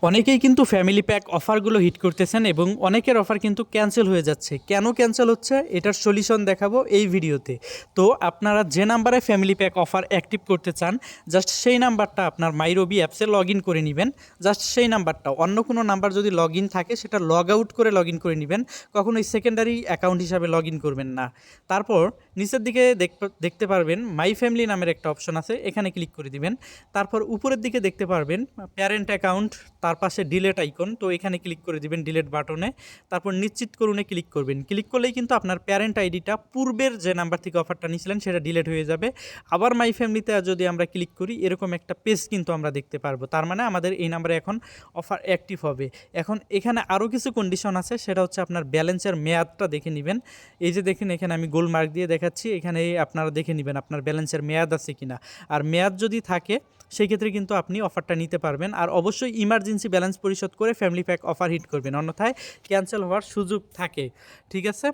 অনেকেই কিন্তু family pack অফারগুলো হিট করতেছেন এবং অনেকের অফার কিন্তু ক্যান্সেল হয়ে যাচ্ছে। কেন ক্যান্সেল হচ্ছে এটার সলিউশন দেখাবো এই ভিডিওতে। তো আপনারা যে নাম্বারে ফ্যামিলি প্যাক অফার অ্যাক্টিভ করতে চান, জাস্ট সেই নাম্বারটা আপনার মাইরবি অ্যাপসে লগ ইন করে নেবেন। জাস্ট সেই নাম্বারটা, অন্য কোনো নাম্বার যদি লগ ইন থাকে সেটা লগ আউট করে লগ ইন করে নেবেন, কখনোই সেকেন্ডারি অ্যাকাউন্ট হিসাবে লগ ইন করবেন না। তারপর নিচের দিকে দেখতে পারবেন মাই ফ্যামিলি নামের একটা অপশন আছে, এখানে ক্লিক করে দিবেন। তারপর উপরের দিকে দেখতে পারবেন প্যারেন্ট অ্যাকাউন্ট, তার পাশে ডিলেট আইকন, তো এখানে ক্লিক করে দিবেন ডিলেট বাটনে। তারপর নিশ্চিত করুনে ক্লিক করবেন। ক্লিক করলেই কিন্তু আপনার প্যারেন্ট আইডিটা পূর্বের যে নাম্বার থেকে অফারটা নিয়েছিলেন সেটা ডিলেট হয়ে যাবে। আবার মাই ফ্যামিলিতে যদি আমরা ক্লিক করি, এরকম একটা পেজ কিন্তু আমরা দেখতে পারবো। তার মানে আমাদের এই নাম্বারে এখন অফার অ্যাক্টিভ হবে। এখন এখানে আরও কিছু কন্ডিশন আছে, সেটা হচ্ছে আপনার ব্যালেন্সের মেয়াদটা দেখে নেবেন। এই যে দেখেন এখানে আমি গোল মার্ক দিয়ে দেখাচ্ছি, এখানে আপনারা দেখে নেবেন আপনার ব্যালেন্সের মেয়াদ আছে কিনা। আর মেয়াদ যদি থাকে সেই ক্ষেত্রে কিন্তু আপনি অফারটা নিতে পারবেন। আর অবশ্যই ইমার্জেন্সি ব্যালেন্স পরিশোধ করে ফ্যামিলি প্যাক অফার হিট করবেন, অন্যথায় ক্যান্সেল হওয়ার সুযোগ থাকে। ঠিক আছে।